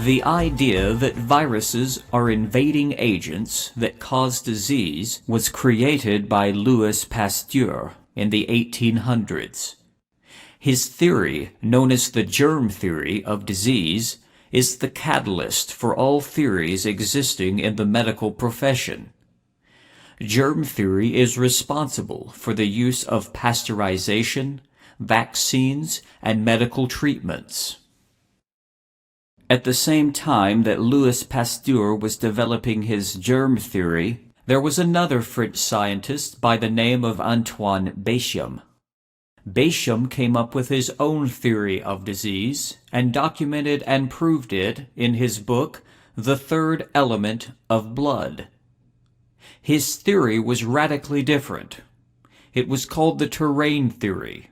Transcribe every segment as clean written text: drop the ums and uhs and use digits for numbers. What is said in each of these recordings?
The idea that viruses are invading agents that cause disease was created by Louis Pasteur in the 1800s. His theory, known as the germ theory of disease, is the catalyst for all theories existing in the medical profession. Germ theory is responsible for the use of pasteurization, vaccines, and medical treatments. At the same time that Louis Pasteur was developing his germ theory, there was another French scientist by the name of Antoine Béchamp. Béchamp came up with his own theory of disease and documented and proved it in his book, The Third Element of Blood. His theory was radically different. It was called the terrain theory.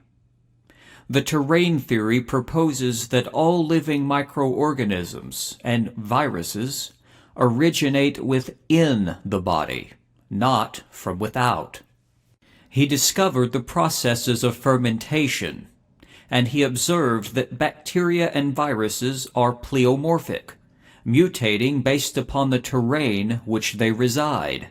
The terrain theory proposes that all living microorganisms and viruses originate within the body, not from without. He discovered the processes of fermentation, and he observed that bacteria and viruses are pleomorphic, mutating based upon the terrain which they reside.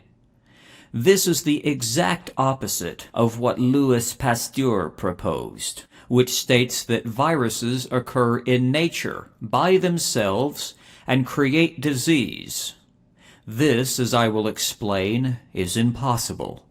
This is the exact opposite of what Louis Pasteur proposed, which states that viruses occur in nature by themselves and create disease. This, as I will explain, is impossible.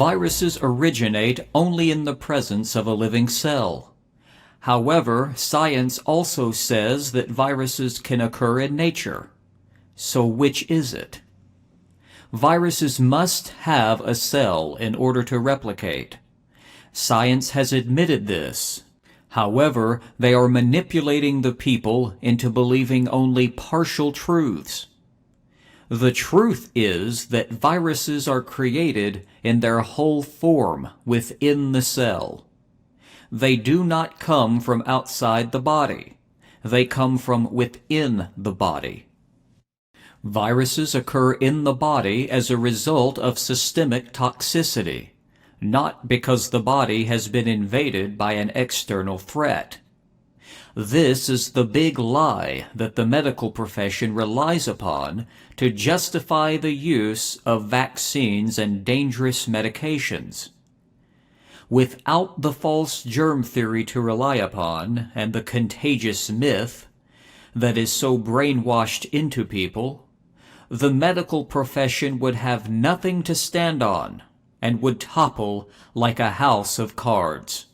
Viruses originate only in the presence of a living cell. However, science also says that viruses can occur in nature. So which is it? Viruses must have a cell in order to replicate. Science has admitted this. However, they are manipulating the people into believing only partial truths. The truth is that viruses are created in their whole form within the cell. They do not come from outside the body. They come from within the body. Viruses occur in the body as a result of systemic toxicity, not because the body has been invaded by an external threat. This is the big lie that the medical profession relies upon to justify the use of vaccines and dangerous medications. Without the false germ theory to rely upon and the contagious myth that is so brainwashed into people, the medical profession would have nothing to stand on and would topple like a house of cards.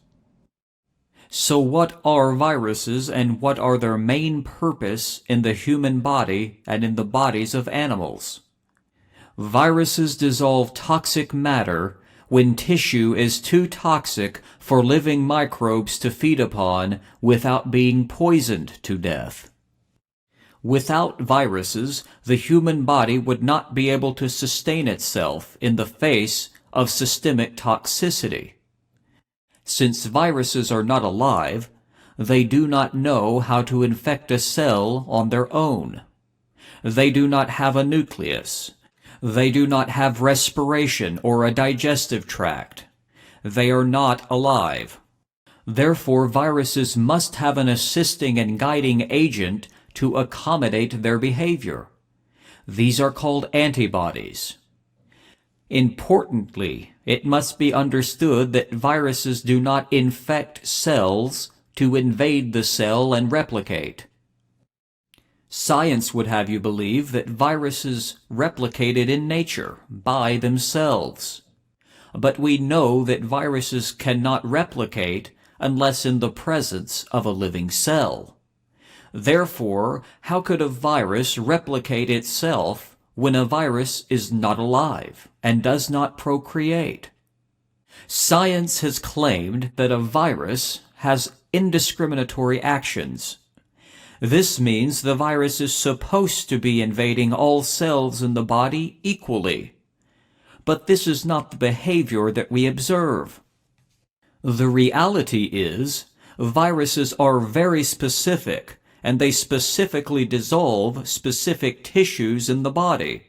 So what are viruses and what are their main purpose in the human body and in the bodies of animals? Viruses dissolve toxic matter when tissue is too toxic for living microbes to feed upon without being poisoned to death. Without viruses, the human body would not be able to sustain itself in the face of systemic toxicity. Since viruses are not alive, they do not know how to infect a cell on their own. They do not have a nucleus. They do not have respiration or a digestive tract. They are not alive. Therefore, viruses must have an assisting and guiding agent to accommodate their behavior. These are called antibodies. Importantly, it must be understood that viruses do not infect cells to invade the cell and replicate. Science would have you believe that viruses replicated in nature by themselves. But we know that viruses cannot replicate unless in the presence of a living cell. Therefore, how could a virus replicate itself when a virus is not alive and does not procreate? Science has claimed that a virus has indiscriminatory actions. This means the virus is supposed to be invading all cells in the body equally. But this is not the behavior that we observe. The reality is, viruses are very specific and they specifically dissolve specific tissues in the body.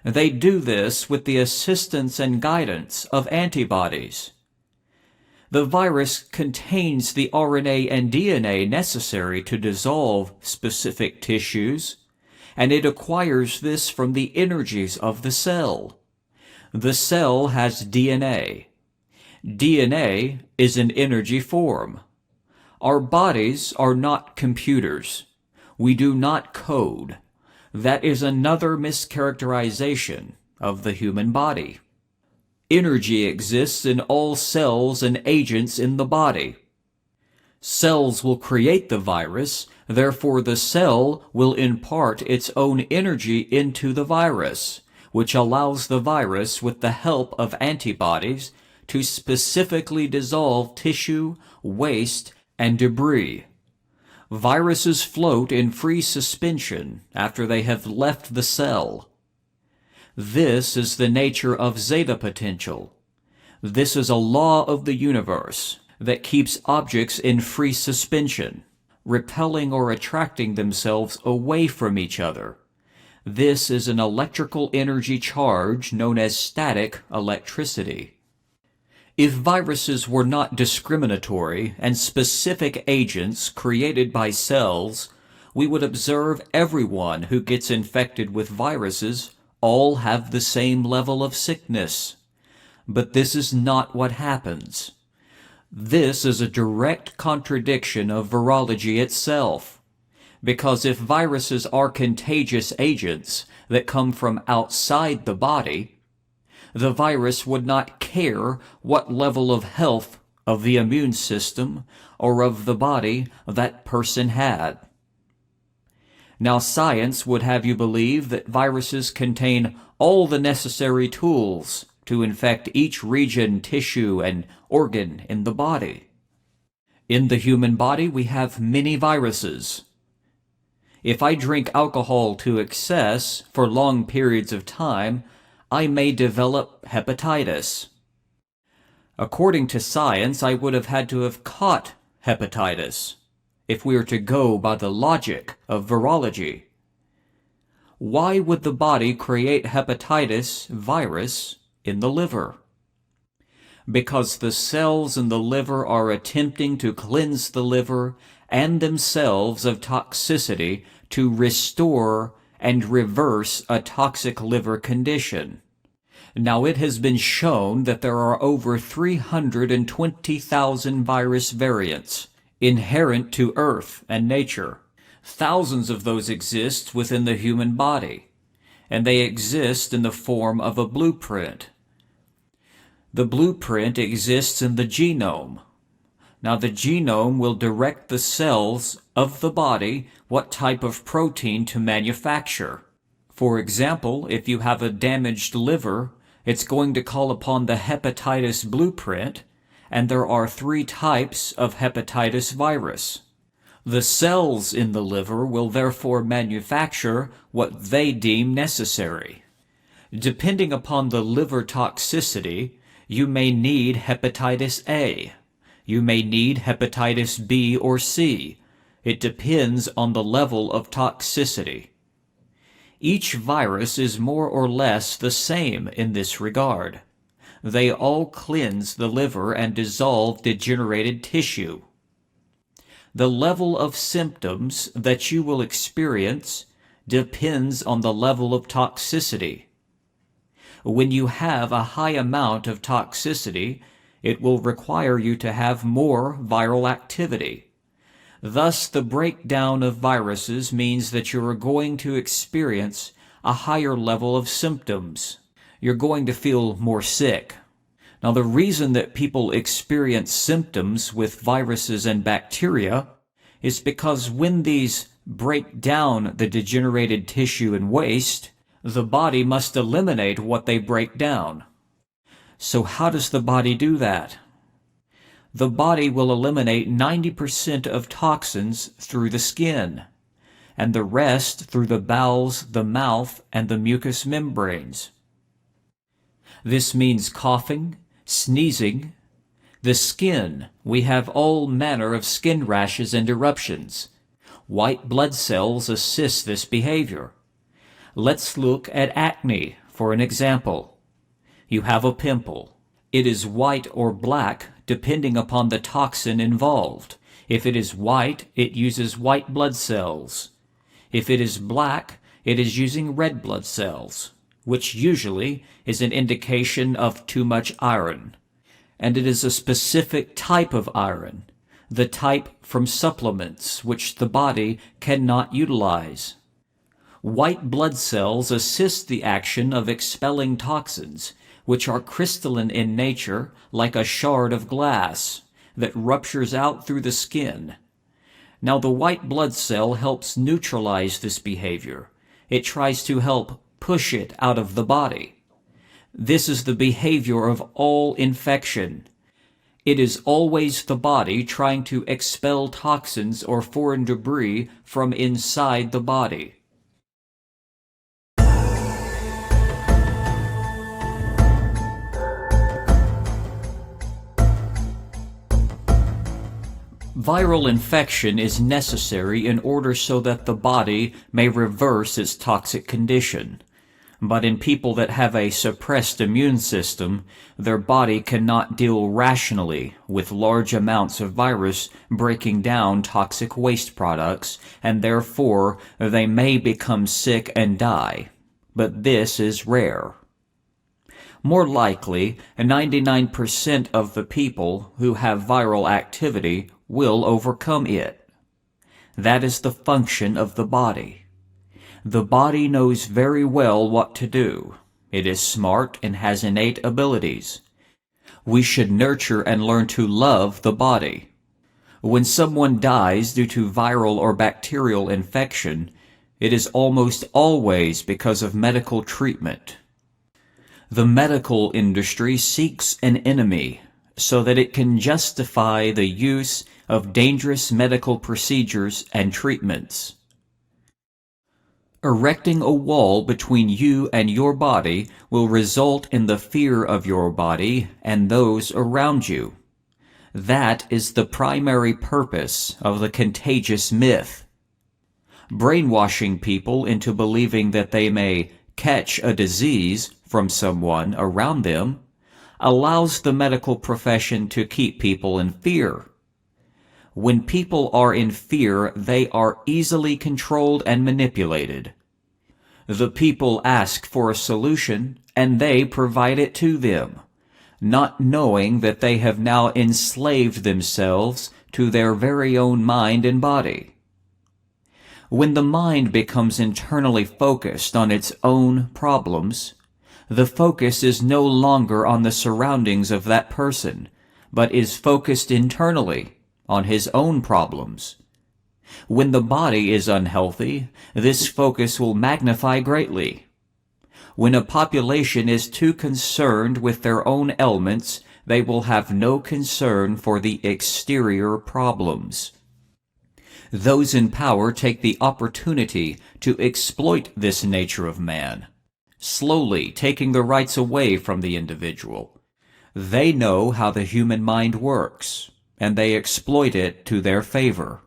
They do this with the assistance and guidance of antibodies. The virus contains the RNA and DNA necessary to dissolve specific tissues, and it acquires this from the energies of the cell. The cell has DNA. DNA is an energy form. Our bodies are not computers. We do not code. That is another mischaracterization of the human body. Energy exists in all cells and agents in the body. Cells will create the virus, therefore the cell will impart its own energy into the virus, which allows the virus, with the help of antibodies, to specifically dissolve tissue, waste, and debris. Viruses float in free suspension after they have left the cell. This is the nature of zeta potential. This is a law of the universe that keeps objects in free suspension, repelling or attracting themselves away from each other. This is an electrical energy charge known as static electricity. If viruses were not discriminatory and specific agents created by cells, we would observe everyone who gets infected with viruses all have the same level of sickness. But this is not what happens. This is a direct contradiction of virology itself, because if viruses are contagious agents that come from outside the body, the virus would not care what level of health of the immune system or of the body that person had. Now, science would have you believe that viruses contain all the necessary tools to infect each region, tissue, and organ in the body. In the human body, we have many viruses. If I drink alcohol to excess for long periods of time, I may develop hepatitis. According to science, I would have had to have caught hepatitis if we are to go by the logic of virology. Why would the body create hepatitis virus in the liver? Because the cells in the liver are attempting to cleanse the liver and themselves of toxicity to restore and reverse a toxic liver condition. Now, it has been shown that there are over 320,000 virus variants inherent to Earth and nature. Thousands of those exist within the human body, and they exist in the form of a blueprint. The blueprint exists in the genome. Now, the genome will direct the cells of the body what type of protein to manufacture. For example, if you have a damaged liver, it's going to call upon the hepatitis blueprint, and there are 3 types of hepatitis virus. The cells in the liver will therefore manufacture what they deem necessary. Depending upon the liver toxicity, you may need hepatitis A. You may need hepatitis B or C. It depends on the level of toxicity. Each virus is more or less the same in this regard. They all cleanse the liver and dissolve degenerated tissue. The level of symptoms that you will experience depends on the level of toxicity. When you have a high amount of toxicity, it will require you to have more viral activity. Thus, the breakdown of viruses means that you are going to experience a higher level of symptoms. You're going to feel more sick. Now, the reason that people experience symptoms with viruses and bacteria is because when these break down the degenerated tissue and waste, the body must eliminate what they break down. So how does the body do that? The body will eliminate 90% of toxins through the skin, and the rest through the bowels, the mouth, and the mucous membranes. This means coughing, sneezing. The skin, we have all manner of skin rashes and eruptions. White blood cells assist this behavior. Let's look at acne for an example. You have a pimple. It is white or black depending upon the toxin involved. If it is white, it uses white blood cells. If it is black, it is using red blood cells, which usually is an indication of too much iron. And it is a specific type of iron, the type from supplements which the body cannot utilize. White blood cells assist the action of expelling toxins, which are crystalline in nature, like a shard of glass that ruptures out through the skin. Now the white blood cell helps neutralize this behavior. It tries to help push it out of the body. This is the behavior of all infection. It is always the body trying to expel toxins or foreign debris from inside the body. Viral infection is necessary in order so that the body may reverse its toxic condition. But in people that have a suppressed immune system, their body cannot deal rationally with large amounts of virus breaking down toxic waste products, and therefore they may become sick and die. But this is rare. More likely, 99% of the people who have viral activity will overcome it. That is the function of the body. The body knows very well what to do. It is smart and has innate abilities. We should nurture and learn to love the body. When someone dies due to viral or bacterial infection, it is almost always because of medical treatment. The medical industry seeks an enemy so that it can justify the use of dangerous medical procedures and treatments. Erecting a wall between you and your body will result in the fear of your body and those around you. That is the primary purpose of the contagious myth. Brainwashing people into believing that they may catch a disease from someone around them allows the medical profession to keep people in fear. When people are in fear, they are easily controlled and manipulated. The people ask for a solution, and they provide it to them, not knowing that they have now enslaved themselves to their very own mind and body. When the mind becomes internally focused on its own problems, the focus is no longer on the surroundings of that person, but is focused internally on his own problems. When the body is unhealthy, this focus will magnify greatly. When a population is too concerned with their own ailments, they will have no concern for the exterior problems. Those in power take the opportunity to exploit this nature of man, slowly taking the rights away from the individual. They know how the human mind works, and they exploit it to their favor.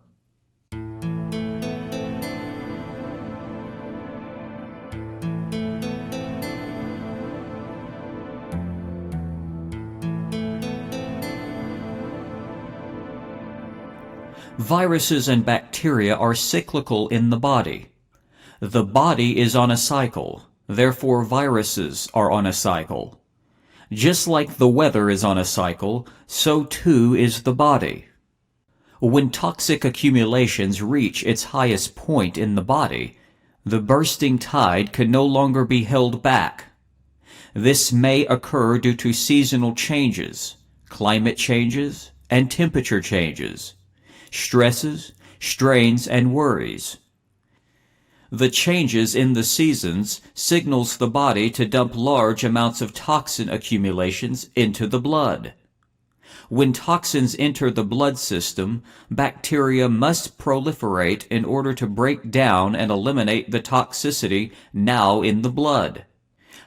Viruses and bacteria are cyclical in the body. The body is on a cycle, therefore viruses are on a cycle. Just like the weather is on a cycle, so too is the body. When toxic accumulations reach its highest point in the body, the bursting tide can no longer be held back. This may occur due to seasonal changes, climate changes, and temperature changes, stresses, strains, and worries. The changes in the seasons signals the body to dump large amounts of toxin accumulations into the blood. When toxins enter the blood system, bacteria must proliferate in order to break down and eliminate the toxicity now in the blood.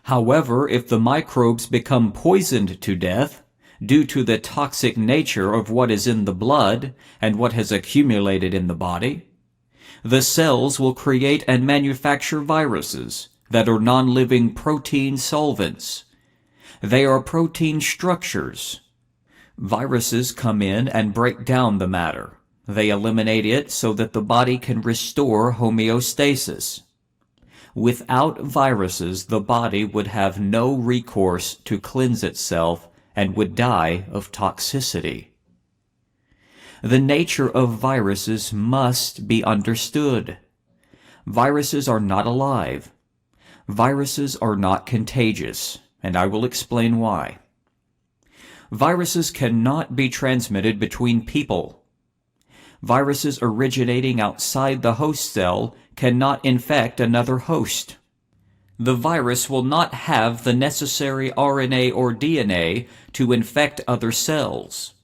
However, if the microbes become poisoned to death due to the toxic nature of what is in the blood and what has accumulated in the body, The cells will create and manufacture viruses that are non-living protein solvents. They are protein structures. Viruses come in and break down the matter. They eliminate it so that the body can restore homeostasis. Without viruses, the body would have no recourse to cleanse itself and would die of toxicity. The nature of viruses must be understood. Viruses are not alive. Viruses are not contagious, and I will explain why. Viruses cannot be transmitted between people. Viruses originating outside the host cell cannot infect another host. The virus will not have the necessary RNA or DNA to infect other cells.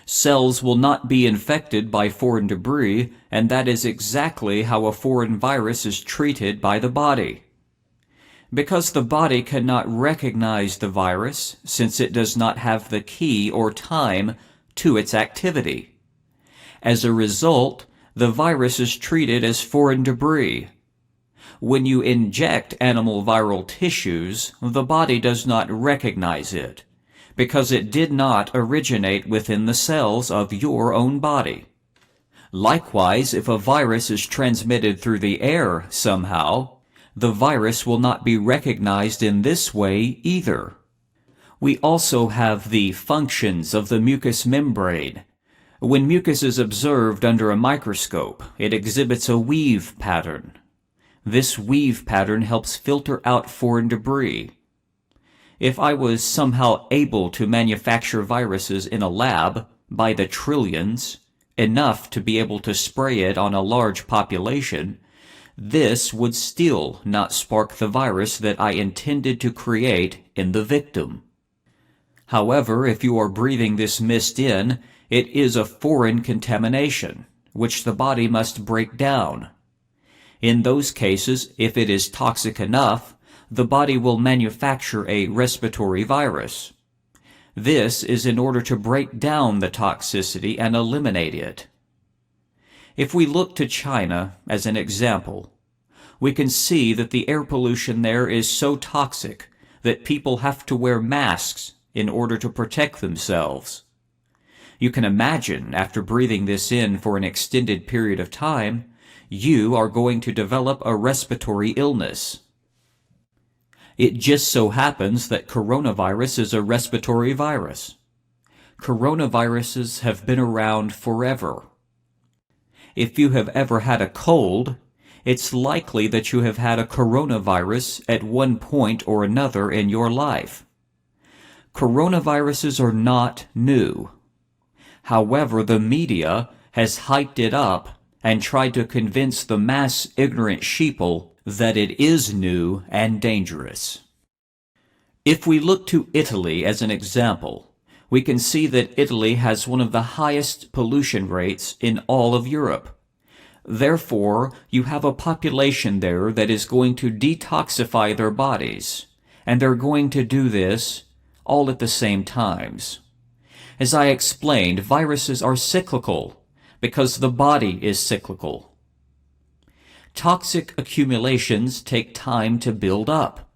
Cells will not be infected by foreign debris, and that is exactly how a foreign virus is treated by the body. Because the body cannot recognize the virus, since it does not have the key or time to its activity. As a result, the virus is treated as foreign debris. When you inject animal viral tissues, the body does not recognize it, because it did not originate within the cells of your own body. Likewise, if a virus is transmitted through the air somehow, the virus will not be recognized in this way either. We also have the functions of the mucous membrane. When mucus is observed under a microscope, it exhibits a weave pattern. This weave pattern helps filter out foreign debris. If I was somehow able to manufacture viruses in a lab by the trillions, enough to be able to spray it on a large population, this would still not spark the virus that I intended to create in the victim. However, if you are breathing this mist in, it is a foreign contamination, which the body must break down. In those cases, if it is toxic enough, the body will manufacture a respiratory virus. This is in order to break down the toxicity and eliminate it. If we look to China as an example, we can see that the air pollution there is so toxic that people have to wear masks in order to protect themselves. You can imagine, after breathing this in for an extended period of time, you are going to develop a respiratory illness. It just so happens that coronavirus is a respiratory virus. Coronaviruses have been around forever. If you have ever had a cold, it's likely that you have had a coronavirus at one point or another in your life. Coronaviruses are not new. However, the media has hyped it up and tried to convince the mass ignorant sheeple that it is new and dangerous. If we look to Italy as an example, we can see that Italy has one of the highest pollution rates in all of Europe. Therefore, you have a population there that is going to detoxify their bodies, and they're going to do this all at the same times. As I explained, viruses are cyclical because the body is cyclical. Toxic accumulations take time to build up,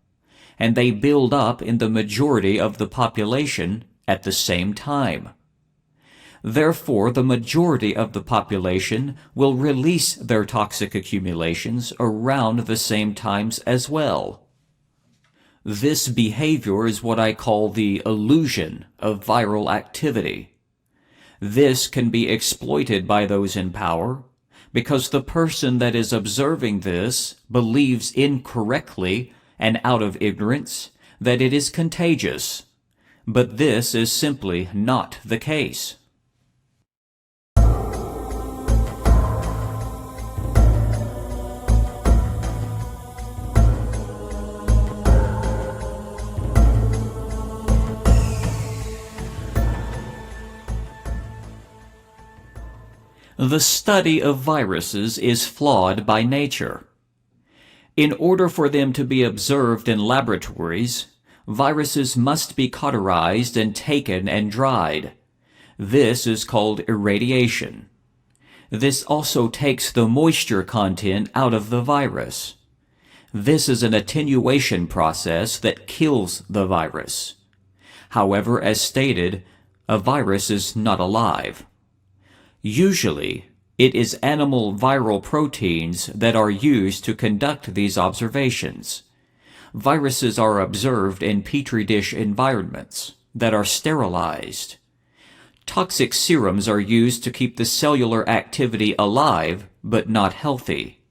and they build up in the majority of the population at the same time. Therefore, the majority of the population will release their toxic accumulations around the same times as well. This behavior is what I call the illusion of viral activity. This can be exploited by those in power because the person that is observing this believes incorrectly and out of ignorance that it is contagious. But this is simply not the case. The study of viruses is flawed by nature. In order for them to be observed in laboratories, viruses must be cauterized and taken and dried. This is called irradiation. This also takes the moisture content out of the virus. This is an attenuation process that kills the virus. However, as stated, a virus is not alive. Usually, it is animal viral proteins that are used to conduct these observations. Viruses are observed in petri dish environments that are sterilized. Toxic serums are used to keep the cellular activity alive but not healthy.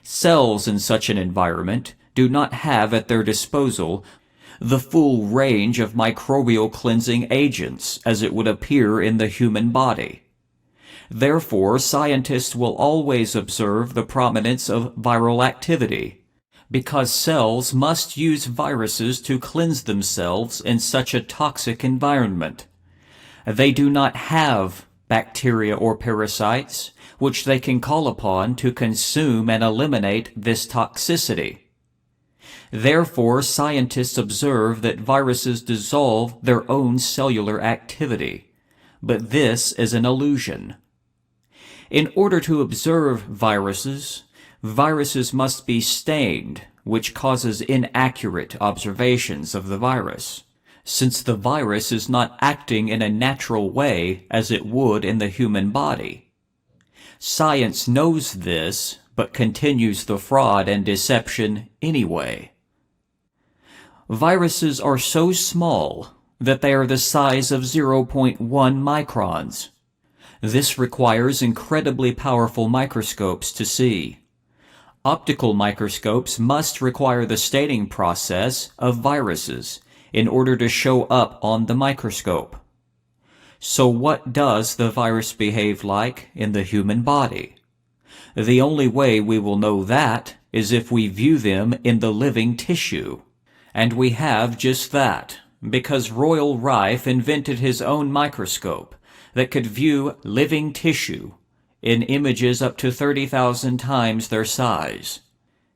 Cells in such an environment do not have at their disposal the full range of microbial cleansing agents as it would appear in the human body. Therefore, scientists will always observe the prominence of viral activity, because cells must use viruses to cleanse themselves in such a toxic environment. They do not have bacteria or parasites which they can call upon to consume and eliminate this toxicity. Therefore, scientists observe that viruses dissolve their own cellular activity, but this is an illusion. In order to observe viruses, viruses must be stained, which causes inaccurate observations of the virus, since the virus is not acting in a natural way as it would in the human body. Science knows this, but continues the fraud and deception anyway. Viruses are so small that they are the size of 0.1 microns. This requires incredibly powerful microscopes to see. Optical microscopes must require the staining process of viruses in order to show up on the microscope. So what does the virus behave like in the human body? The only way we will know that is if we view them in the living tissue. And we have just that, because Royal Rife invented his own microscope that could view living tissue in images up to 30,000 times their size.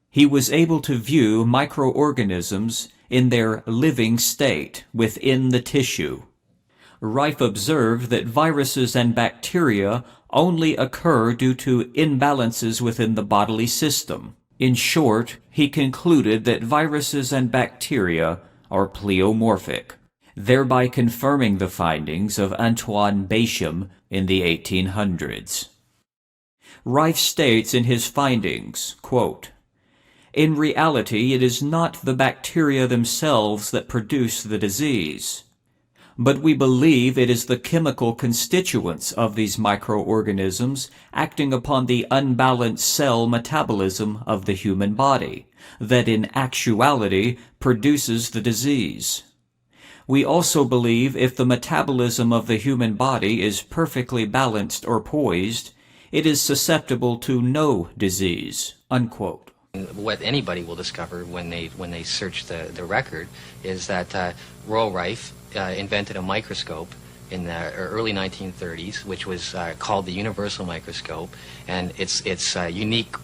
He was able to view microorganisms in their living state within the tissue. Rife observed that viruses and bacteria only occur due to imbalances within the bodily system. In short, he concluded that viruses and bacteria are pleomorphic, thereby confirming the findings of Antoine Béchamp in the 1800s. Rife states in his findings, quote, "In reality, it is not the bacteria themselves that produce the disease, but we believe it is the chemical constituents of these microorganisms acting upon the unbalanced cell metabolism of the human body that in actuality produces the disease. We also believe if the metabolism of the human body is perfectly balanced or poised, it is susceptible to no disease." Unquote. What anybody will discover when they search the record is that Royal Rife invented a microscope in the early 1930s, which was called the universal microscope, and its unique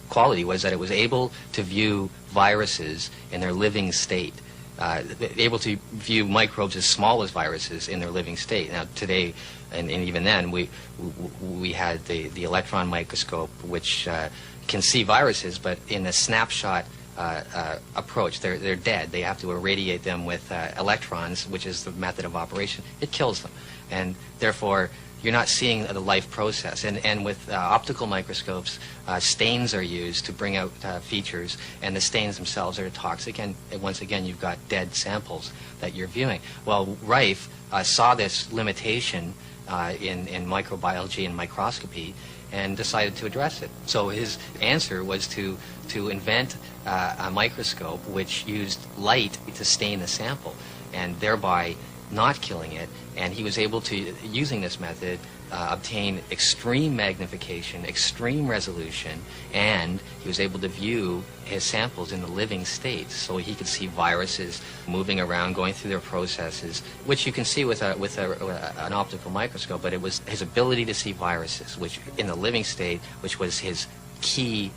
quality was that it was able to view viruses in their living state, able to view microbes as small as viruses in their living state. Now today, and even then, we had the electron microscope, which can see viruses, but in a snapshot approach, they're dead. They have to irradiate them with electrons, which is the method of operation. It kills them, and therefore you're not seeing the life process. And with optical microscopes, stains are used to bring out features, and the stains themselves are toxic, and once again you've got dead samples that you're viewing. Well, Rife saw this limitation in microbiology and microscopy and decided to address it. So his answer was to invent a microscope which used light to stain the sample, and thereby not killing it. And he was able to, using this method, obtain extreme magnification, extreme resolution, and he was able to view his samples in the living state, so he could see viruses moving around, going through their processes, which you can see with an optical microscope. But it was his ability to see viruses, which in the living state, which was his key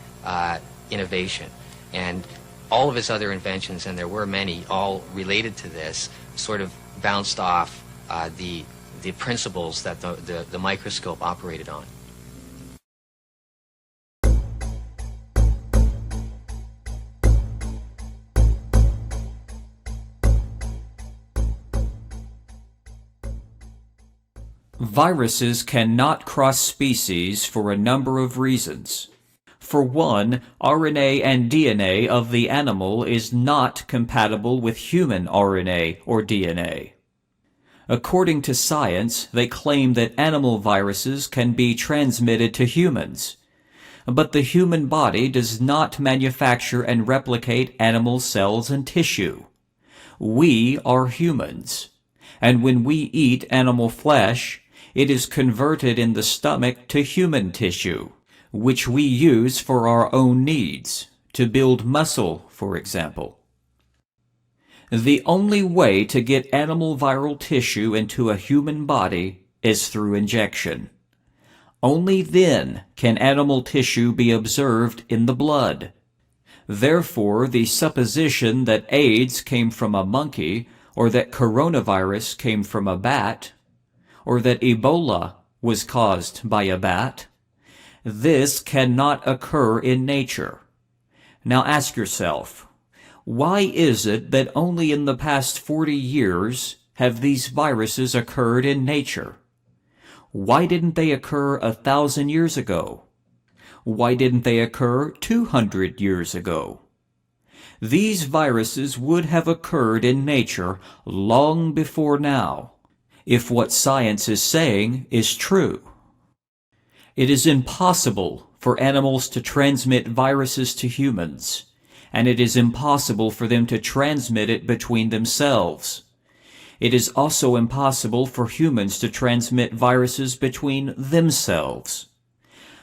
innovation. And all of his other inventions, and there were many, all related to this, sort of bounced off the principles that the microscope operated on. Viruses cannot cross species for a number of reasons. For one, RNA and DNA of the animal is not compatible with human RNA or DNA. According to science, they claim that animal viruses can be transmitted to humans. But the human body does not manufacture and replicate animal cells and tissue. We are humans, and when we eat animal flesh, it is converted in the stomach to human tissue, which we use for our own needs, to build muscle, for example. The only way to get animal viral tissue into a human body is through injection. Only then can animal tissue be observed in the blood. Therefore, the supposition that AIDS came from a monkey, or that coronavirus came from a bat, or that Ebola was caused by a bat, this cannot occur in nature. Now ask yourself, why is it that only in the past 40 years have these viruses occurred in nature? Why didn't they occur 1,000 years ago? Why didn't they occur 200 years ago? These viruses would have occurred in nature long before now, if what science is saying is true. It is impossible for animals to transmit viruses to humans, and it is impossible for them to transmit it between themselves. It is also impossible for humans to transmit viruses between themselves.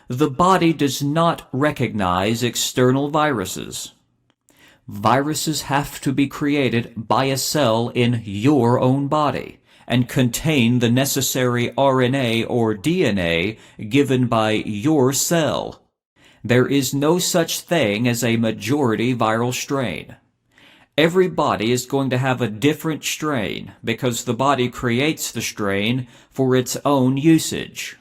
The body does not recognize external viruses. Viruses have to be created by a cell in your own body and contain the necessary RNA or DNA given by your cell. There is no such thing as a majority viral strain. Every body is going to have a different strain because the body creates the strain for its own usage.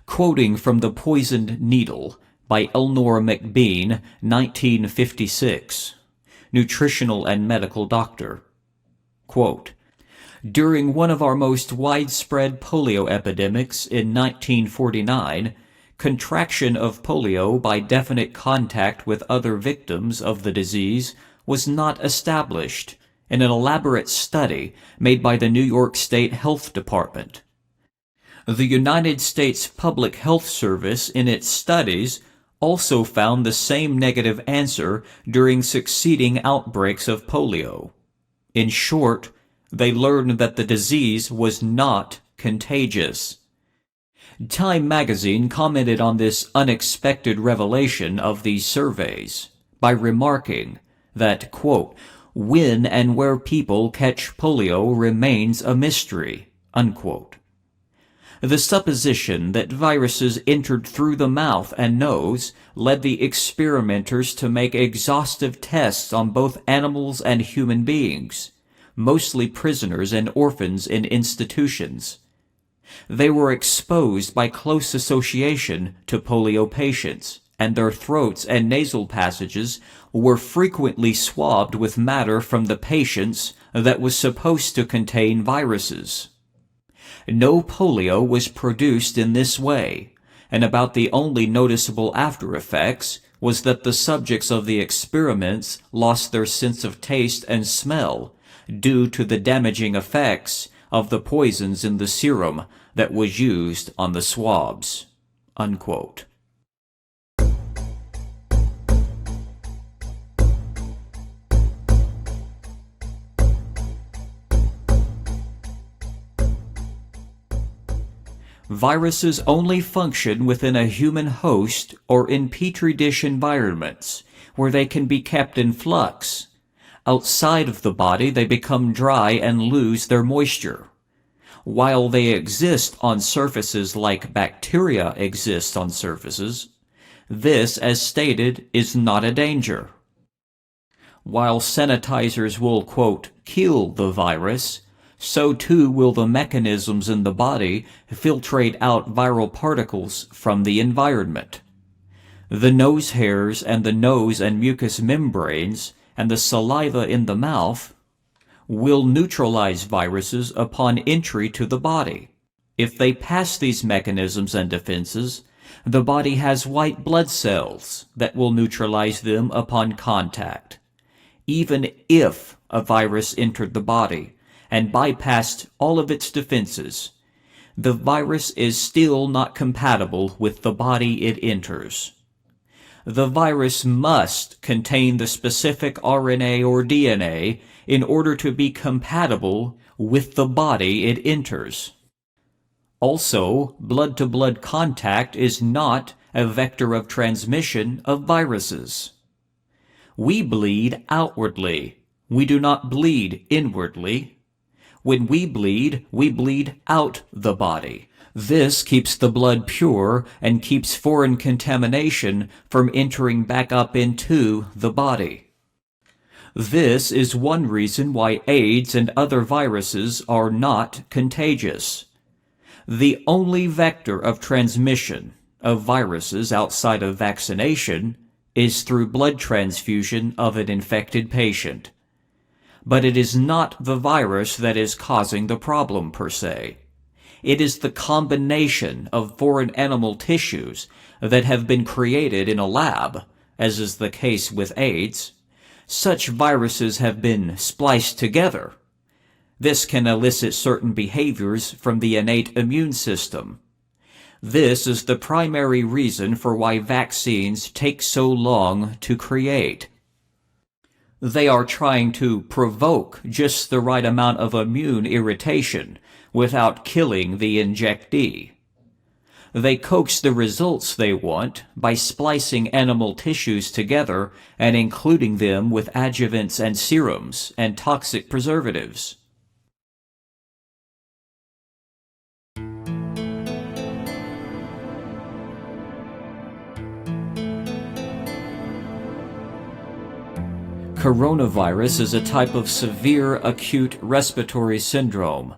Quoting from The Poisoned Needle by Elnor McBean, 1956, nutritional and medical doctor. Quote, during one of our most widespread polio epidemics in 1949, contraction of polio by definite contact with other victims of the disease was not established in an elaborate study made by the New York State Health Department. The United States Public Health Service in its studies also found the same negative answer during succeeding outbreaks of polio. In short, they learned that the disease was not contagious. Time magazine commented on this unexpected revelation of these surveys by remarking that, quote, when and where people catch polio remains a mystery, unquote. The supposition that viruses entered through the mouth and nose led the experimenters to make exhaustive tests on both animals and human beings, mostly prisoners and orphans in institutions. They were exposed by close association to polio patients, and their throats and nasal passages were frequently swabbed with matter from the patients that was supposed to contain viruses. No polio was produced in this way, and about the only noticeable after effects was that the subjects of the experiments lost their sense of taste and smell due to the damaging effects of the poisons in the serum that was used on the swabs, unquote. Viruses only function within a human host or in petri dish environments, where they can be kept in flux. Outside of the body, they become dry and lose their moisture. While they exist on surfaces like bacteria exist on surfaces, this, as stated, is not a danger. While sanitizers will, quote, kill the virus, so too will the mechanisms in the body filtrate out viral particles from the environment. The nose hairs and the nose and mucous membranes and the saliva in the mouth will neutralize viruses upon entry to the body. If they pass these mechanisms and defenses, the body has white blood cells that will neutralize them upon contact. Even if a virus entered the body and bypassed all of its defenses, the virus is still not compatible with the body it enters. The virus must contain the specific RNA or DNA in order to be compatible with the body it enters. Also, blood-to-blood contact is not a vector of transmission of viruses. We bleed outwardly. We do not bleed inwardly. When we bleed out the body. This keeps the blood pure and keeps foreign contamination from entering back up into the body. This is one reason why AIDS and other viruses are not contagious. The only vector of transmission of viruses outside of vaccination is through blood transfusion of an infected patient. But it is not the virus that is causing the problem per se. It is the combination of foreign animal tissues that have been created in a lab, as is the case with AIDS. Such viruses have been spliced together. This can elicit certain behaviors from the innate immune system. This is the primary reason for why vaccines take so long to create. They are trying to provoke just the right amount of immune irritation without killing the injectee. They coax the results they want by splicing animal tissues together and including them with adjuvants and serums and toxic preservatives. Coronavirus is a type of severe acute respiratory syndrome.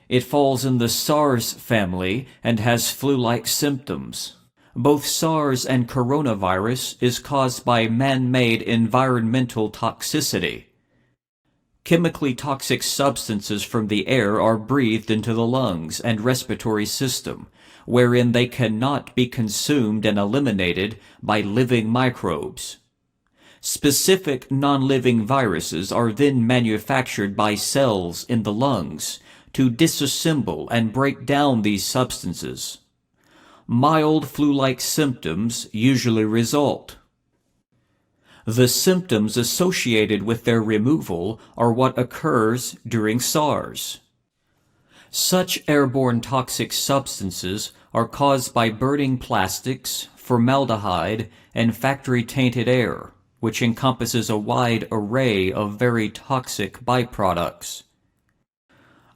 It falls in the SARS family and has flu-like symptoms. Both SARS and coronavirus is caused by man-made environmental toxicity. Chemically toxic substances from the air are breathed into the lungs and respiratory system, wherein they cannot be consumed and eliminated by living microbes. Specific non-living viruses are then manufactured by cells in the lungs to disassemble and break down these substances. Mild flu-like symptoms usually result. The symptoms associated with their removal are what occurs during SARS. Such airborne toxic substances are caused by burning plastics, formaldehyde, and factory-tainted air, which encompasses a wide array of very toxic byproducts.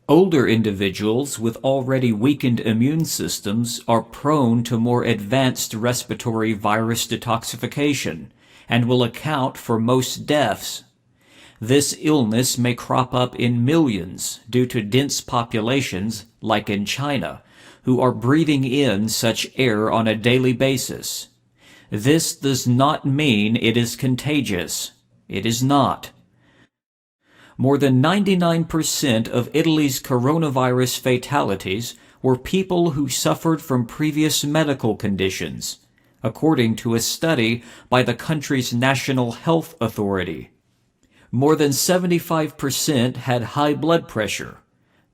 Older individuals with already weakened immune systems are prone to more advanced respiratory virus detoxification and will account for most deaths. This illness may crop up in millions due to dense populations, like in China, who are breathing in such air on a daily basis. This does not mean it is contagious. It is not. More than 99% of Italy's coronavirus fatalities were people who suffered from previous medical conditions, according to a study by the country's National Health Authority. More than 75% had high blood pressure,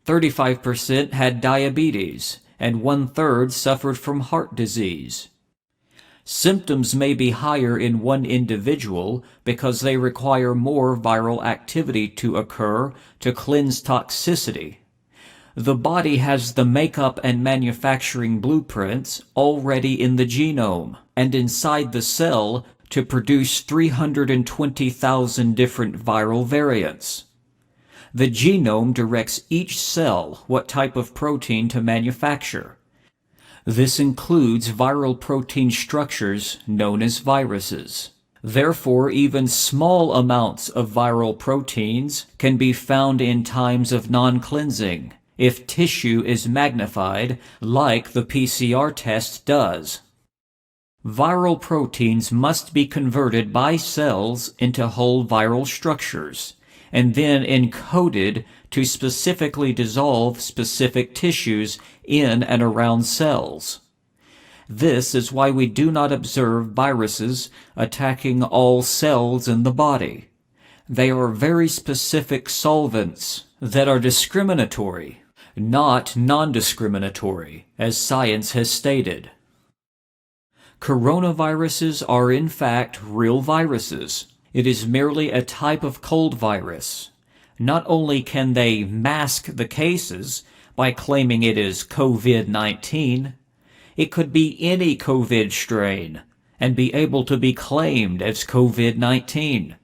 35% had diabetes, and 1/3 suffered from heart disease. Symptoms may be higher in one individual because they require more viral activity to occur to cleanse toxicity. The body has the makeup and manufacturing blueprints already in the genome and inside the cell to produce 320,000 different viral variants. The genome directs each cell what type of protein to manufacture. This includes viral protein structures known as viruses. Therefore, even small amounts of viral proteins can be found in times of non-cleansing if tissue is magnified like the PCR test does. Viral proteins must be converted by cells into whole viral structures, and then encoded to specifically dissolve specific tissues in and around cells. This is why we do not observe viruses attacking all cells in the body. They are very specific solvents that are discriminatory, not non-discriminatory, as science has stated. Coronaviruses are in fact real viruses. It is merely a type of cold virus. Not only can they mask the cases by claiming it is COVID-19, it could be any COVID strain and be able to be claimed as COVID-19,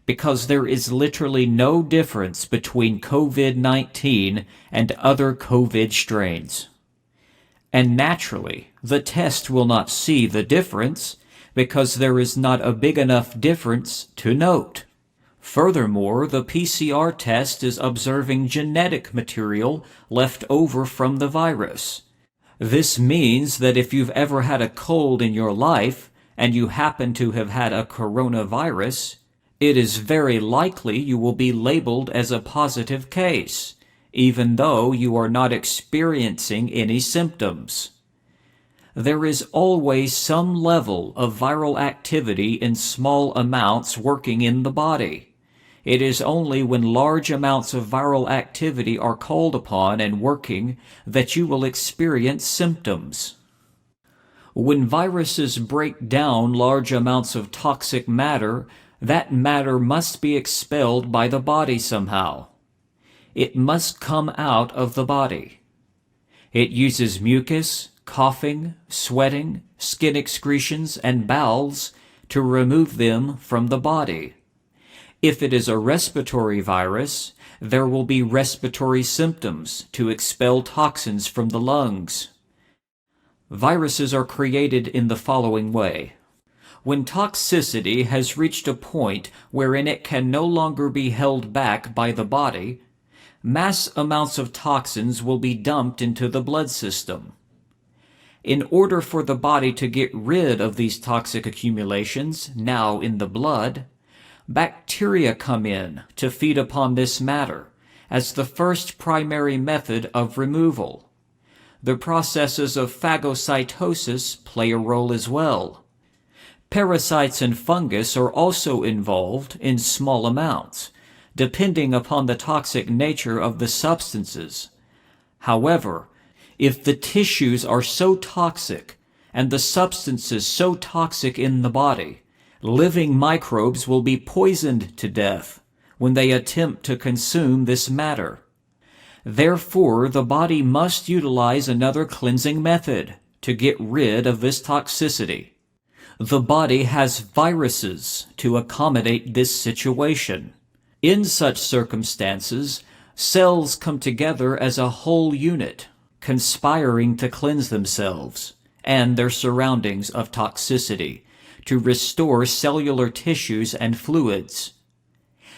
because there is literally no difference between COVID-19 and other COVID strains. And naturally, the test will not see the difference because there is not a big enough difference to note. Furthermore, the PCR test is observing genetic material left over from the virus. This means that if you've ever had a cold in your life and you happen to have had a coronavirus, it is very likely you will be labeled as a positive case, even though you are not experiencing any symptoms. There is always some level of viral activity in small amounts working in the body. It is only when large amounts of viral activity are called upon and working that you will experience symptoms. When viruses break down large amounts of toxic matter, that matter must be expelled by the body somehow. It must come out of the body. It uses mucus, coughing, sweating, skin excretions, and bowels to remove them from the body. If it is a respiratory virus, there will be respiratory symptoms to expel toxins from the lungs. Viruses are created in the following way. When toxicity has reached a point wherein it can no longer be held back by the body, mass amounts of toxins will be dumped into the blood system. In order for the body to get rid of these toxic accumulations now in the blood, bacteria come in to feed upon this matter as the first primary method of removal. The processes of phagocytosis play a role as well. Parasites and fungus are also involved in small amounts, depending upon the toxic nature of the substances. However, if the tissues are so toxic and the substances so toxic in the body, living microbes will be poisoned to death when they attempt to consume this matter. Therefore, the body must utilize another cleansing method to get rid of this toxicity. The body has viruses to accommodate this situation. In such circumstances, cells come together as a whole unit, conspiring to cleanse themselves and their surroundings of toxicity, to restore cellular tissues and fluids.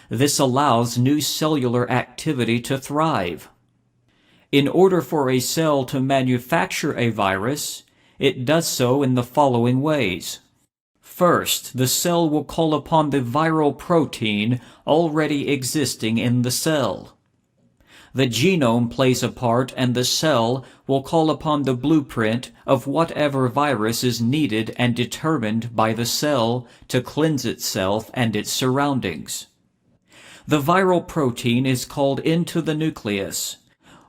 This allows new cellular activity to thrive. In order for a cell to manufacture a virus, it does so in the following ways. First, the cell will call upon the viral protein already existing in the cell. The genome plays a part, and the cell will call upon the blueprint of whatever virus is needed and determined by the cell to cleanse itself and its surroundings. The viral protein is called into the nucleus,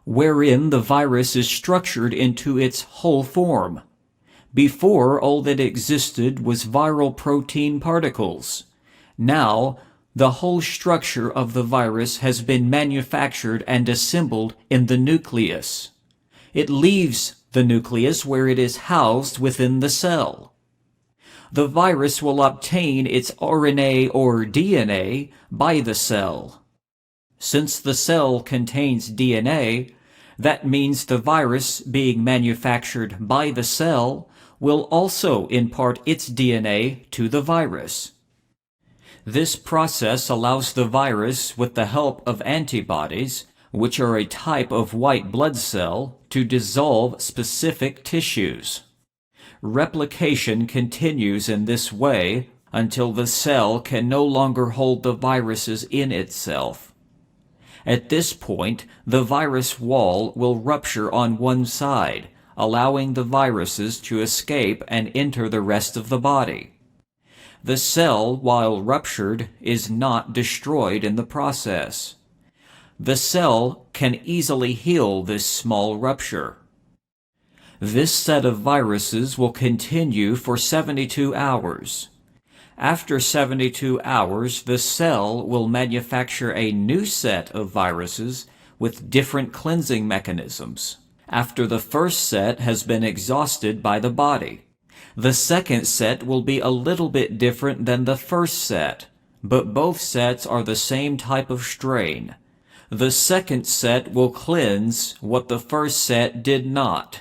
wherein the virus is structured into its whole form. Before, all that existed was viral protein particles. Now, the whole structure of the virus has been manufactured and assembled in the nucleus. It leaves the nucleus where it is housed within the cell. The virus will obtain its RNA or DNA by the cell. Since the cell contains DNA, that means the virus being manufactured by the cell will also impart its DNA to the virus. This process allows the virus, with the help of antibodies, which are a type of white blood cell, to dissolve specific tissues. Replication continues in this way until the cell can no longer hold the viruses in itself. At this point, the virus wall will rupture on one side, allowing the viruses to escape and enter the rest of the body. The cell, while ruptured, is not destroyed in the process. The cell can easily heal this small rupture. This set of viruses will continue for 72 hours. After 72 hours, the cell will manufacture a new set of viruses with different cleansing mechanisms. After the first set has been exhausted by the body, the second set will be a little bit different than the first set, but both sets are the same type of strain. The second set will cleanse what the first set did not.